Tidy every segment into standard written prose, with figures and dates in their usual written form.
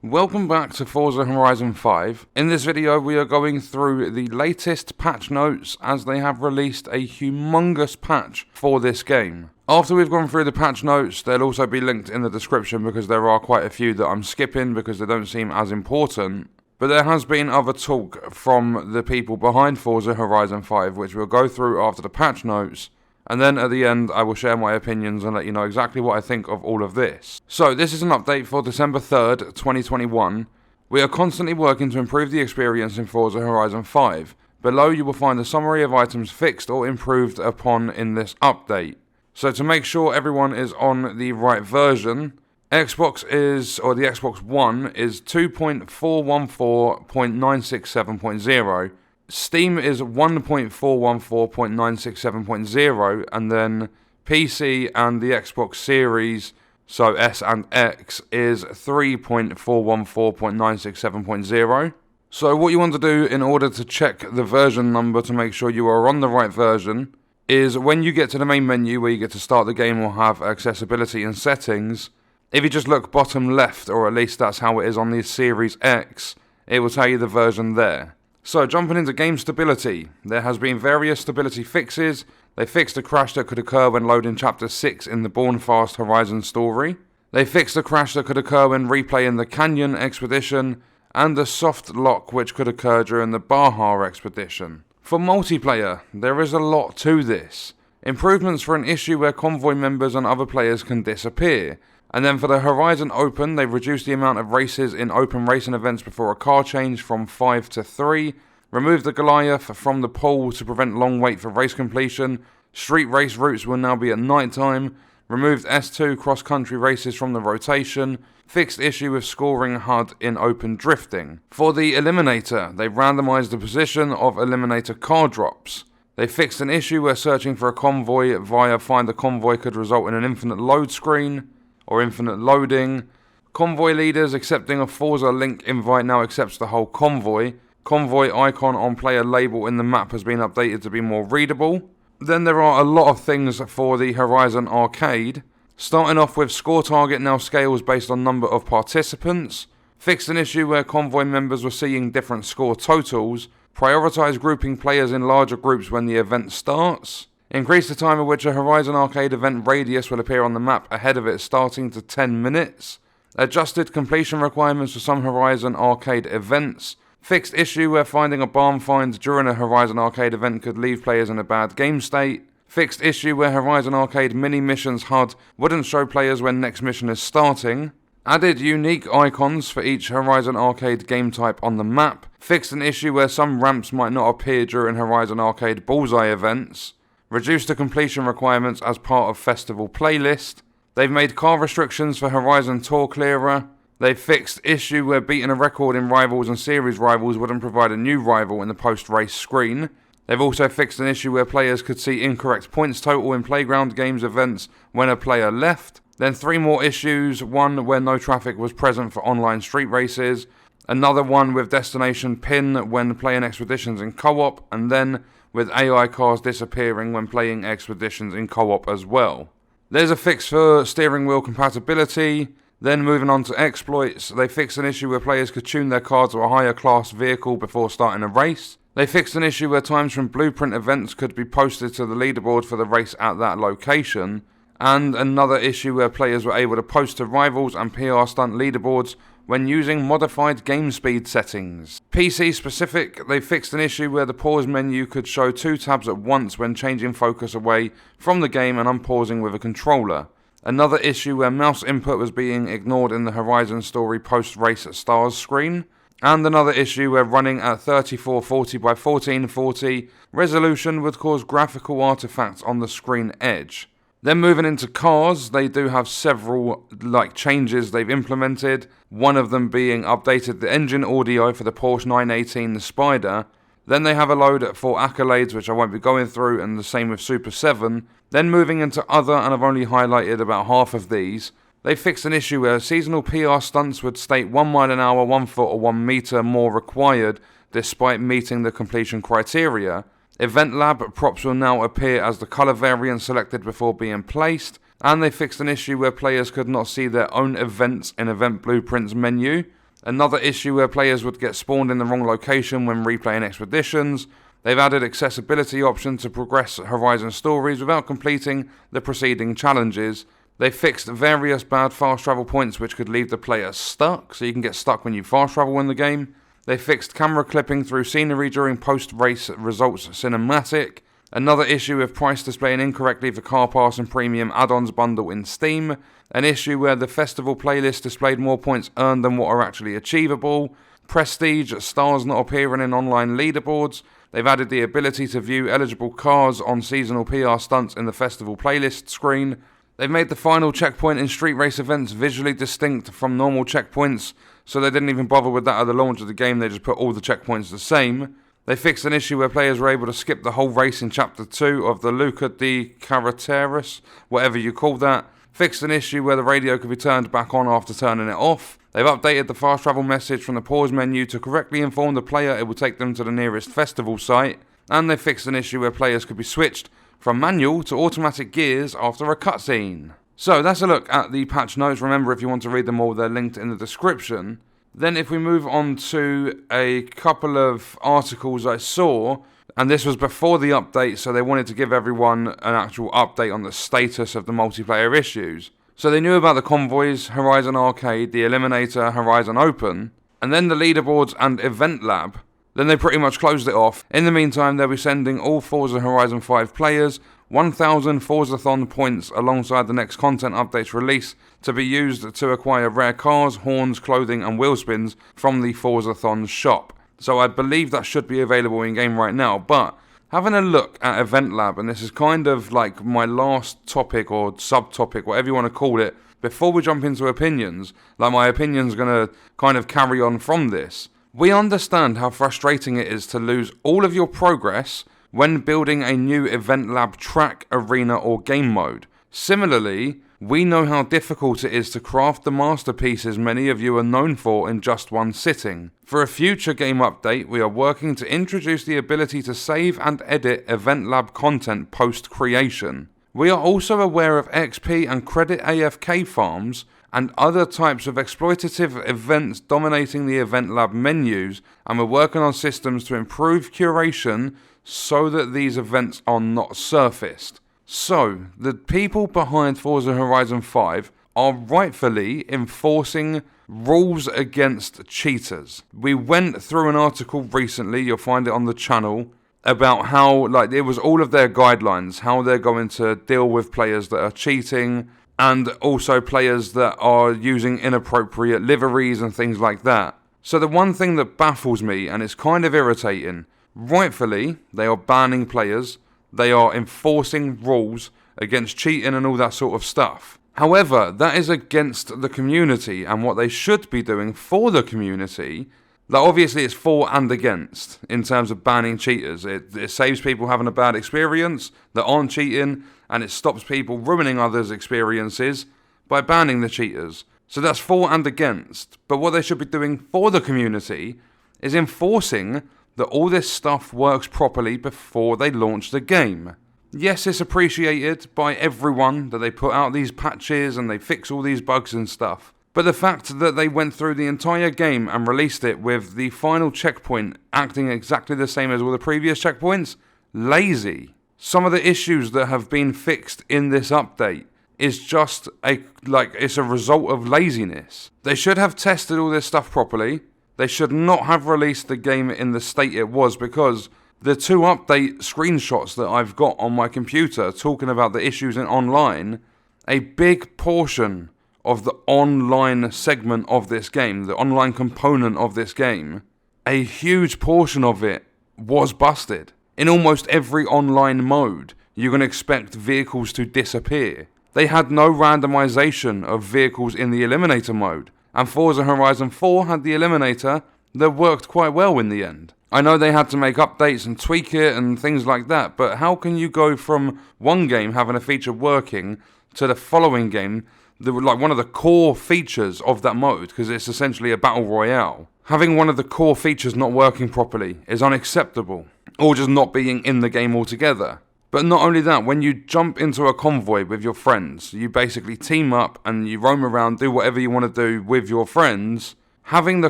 Welcome back to Forza Horizon 5. In this video we are going through the latest patch notes as they have released a humongous patch for this game. After we've gone through the patch notes, they'll also be linked in the description because there are quite a few that I'm skipping because they don't seem as important. But there has been other talk from the people behind Forza Horizon 5 which we'll go through after the patch notes. And then at the end, I will share my opinions and let you know exactly what I think of all of this. So, this is an update for December 3rd, 2021. We are constantly working to improve the experience in Forza Horizon 5. Below you will find a summary of items fixed or improved upon in this update. So to make sure everyone is on the right version, the Xbox One is 2.414.967.0. Steam is 1.414.967.0, and then PC and the Xbox Series, so S and X, is 3.414.967.0. So what you want to do in order to check the version number to make sure you are on the right version is when you get to the main menu where you get to start the game or have accessibility and settings, if you just look bottom left, or at least that's how it is on the Series X, it will tell you the version there. So, jumping into game stability, there has been various stability fixes. They fixed a crash that could occur when loading Chapter 6 in the Born Fast Horizon story. They fixed a crash that could occur when replaying the Canyon Expedition, and a soft lock which could occur during the Baja Expedition. For multiplayer, there is a lot to this. Improvements for an issue where convoy members and other players can disappear. And then for the Horizon Open, they've reduced the amount of races in open racing events before a car change from 5 to 3, removed the Goliath from the pool to prevent long wait for race completion, street race routes will now be at night time, removed S2 cross-country races from the rotation, fixed issue with scoring HUD in open drifting. For the Eliminator, they've randomized the position of Eliminator car drops. They fixed an issue where searching for a convoy via Find a Convoy could result in an infinite load screen, or infinite loading. Convoy leaders accepting a Forza link invite now accepts the whole convoy. Convoy icon on player label in the map has been updated to be more readable. Then there are a lot of things for the Horizon Arcade. Starting off with score target now scales based on number of participants. Fixed an issue where convoy members were seeing different score totals. Prioritize grouping players in larger groups when the event starts. Increase the time at which a Horizon Arcade event radius will appear on the map ahead of it starting to 10 minutes. Adjusted completion requirements for some Horizon Arcade events. Fixed issue where finding a barn find during a Horizon Arcade event could leave players in a bad game state. Fixed issue where Horizon Arcade mini missions HUD wouldn't show players when next mission is starting. Added unique icons for each Horizon Arcade game type on the map. Fixed an issue where some ramps might not appear during Horizon Arcade Bullseye events. Reduced the completion requirements as part of Festival playlist. They've made car restrictions for Horizon Tour Clearer. They've fixed issue where beating a record in Rivals and Series Rivals wouldn't provide a new rival in the post-race screen. They've also fixed an issue where players could see incorrect points total in Playground Games events when a player left. Then 3 more issues, one where no traffic was present for online street races, another one with destination pin when playing expeditions in co-op, and then with AI cars disappearing when playing expeditions in co-op as well. There's a fix for steering wheel compatibility. Then moving on to exploits, they fixed an issue where players could tune their car to a higher class vehicle before starting a race. They fixed an issue where times from blueprint events could be posted to the leaderboard for the race at that location. And another issue where players were able to post to Rivals and PR Stunt leaderboards when using modified game speed settings. PC specific, they fixed an issue where the pause menu could show 2 tabs at once when changing focus away from the game and unpausing with a controller. Another issue where mouse input was being ignored in the Horizon Story post-race stars screen. And another issue where running at 3440 by 1440 resolution would cause graphical artifacts on the screen edge. Then moving into cars, they do have several changes they've implemented. One of them being updated the engine audio for the Porsche 918 the Spider. Then they have a load for accolades which I won't be going through, and the same with Super 7. Then moving into other, and I've only highlighted about half of these. They fixed an issue where seasonal PR stunts would state 1 mile an hour, 1 foot or 1 meter more required despite meeting the completion criteria. Event Lab props will now appear as the colour variant selected before being placed, and they fixed an issue where players could not see their own events in Event Blueprints menu. Another issue where players would get spawned in the wrong location when replaying expeditions. They've added accessibility option to progress Horizon stories without completing the preceding challenges. They fixed various bad fast travel points which could leave the player stuck, so you can get stuck when you fast travel in the game. They fixed camera clipping through scenery during post-race results cinematic. Another issue with price displaying incorrectly for car pass and premium add-ons bundle in Steam. An issue where the festival playlist displayed more points earned than what are actually achievable. Prestige, stars not appearing in online leaderboards. They've added the ability to view eligible cars on seasonal PR stunts in the festival playlist screen. They've made the final checkpoint in street race events visually distinct from normal checkpoints, so they didn't even bother with that at the launch of the game, they just put all the checkpoints the same. They fixed an issue where players were able to skip the whole race in Chapter 2 of the Luca di Carreteras, whatever you call that. Fixed an issue where the radio could be turned back on after turning it off. They've updated the fast travel message from the pause menu to correctly inform the player it will take them to the nearest festival site. And they fixed an issue where players could be switched from manual to automatic gears after a cutscene. So that's a look at the patch notes. Remember, if you want to read them all, they're linked in the description. Then if we move on to a couple of articles I saw, and this was before the update, so they wanted to give everyone an actual update on the status of the multiplayer issues. So they knew about the convoys, Horizon Arcade, the Eliminator, Horizon Open, and then the leaderboards and Event Lab. Then they pretty much closed it off. In the meantime, they'll be sending all Forza Horizon 5 players 1,000 Forzathon points alongside the next content updates release to be used to acquire rare cars, horns, clothing and wheel spins from the Forzathon shop. So I believe that should be available in game right now, but having a look at Event Lab, and this is kind of like my last topic or subtopic, whatever you want to call it, before we jump into opinions, like my opinion's going to kind of carry on from this. We understand how frustrating it is to lose all of your progress when building a new Event Lab track, arena or game mode. Similarly, we know how difficult it is to craft the masterpieces many of you are known for in just one sitting. For a future game update, we are working to introduce the ability to save and edit Event Lab content post-creation. We are also aware of XP and credit AFK farms and other types of exploitative events dominating the Event Lab menus, and we're working on systems to improve curation so that these events are not surfaced. So, the people behind Forza Horizon 5 are rightfully enforcing rules against cheaters. We went through an article recently, you'll find it on the channel, about how, it was all of their guidelines, how they're going to deal with players that are cheating, and also players that are using inappropriate liveries and things like that. So the one thing that baffles me, and it's kind of irritating, rightfully, they are banning players, they are enforcing rules against cheating and all that sort of stuff. However, that is against the community and what they should be doing for the community. Obviously it's for and against in terms of banning cheaters. It saves people having a bad experience that aren't cheating, and it stops people ruining others' experiences by banning the cheaters. So that's for and against. But what they should be doing for the community is enforcing that all this stuff works properly before they launch the game. Yes, it's appreciated by everyone that they put out these patches and they fix all these bugs and stuff. But the fact that they went through the entire game and released it with the final checkpoint acting exactly the same as all the previous checkpoints, lazy. Some of the issues that have been fixed in this update is just it's a result of laziness. They should have tested all this stuff properly. They should not have released the game in the state it was, because the 2 update screenshots that I've got on my computer talking about the issues in online, a big portion of the online segment of this game, the online component of this game, a huge portion of it was busted. In almost every online mode, you can expect vehicles to disappear. They had no randomization of vehicles in the Eliminator mode, and Forza Horizon 4 had the Eliminator that worked quite well in the end. I know they had to make updates and tweak it and things like that, but how can you go from one game having a feature working to the following game, one of the core features of that mode, because it's essentially a battle royale? Having one of the core features not working properly is unacceptable, or just not being in the game altogether. But not only that, when you jump into a convoy with your friends, you basically team up and you roam around, do whatever you want to do with your friends. having the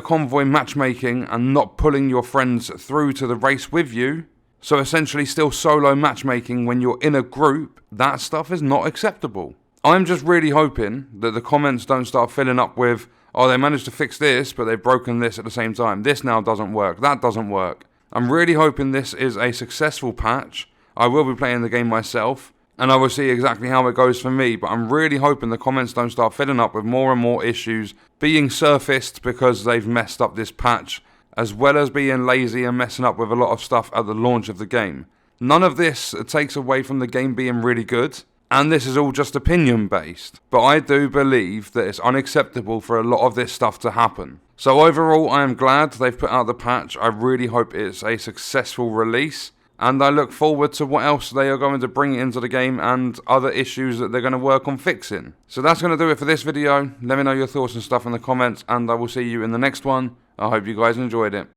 convoy matchmaking and not pulling your friends through to the race with you, so essentially still solo matchmaking when you're in a group, that stuff is not acceptable. I'm just really hoping that the comments don't start filling up with, oh, they managed to fix this, but they've broken this at the same time. This now doesn't work. That doesn't work. I'm really hoping this is a successful patch. I will be playing the game myself, and I will see exactly how it goes for me, but I'm really hoping the comments don't start filling up with more and more issues being surfaced because they've messed up this patch, as well as being lazy and messing up with a lot of stuff at the launch of the game. None of this takes away from the game being really good, and this is all just opinion based, but I do believe that it's unacceptable for a lot of this stuff to happen. So overall, I am glad they've put out the patch. I really hope it's a successful release, and I look forward to what else they are going to bring into the game and other issues that they're going to work on fixing. So that's going to do it for this video. Let me know your thoughts and stuff in the comments, and I will see you in the next one. I hope you guys enjoyed it.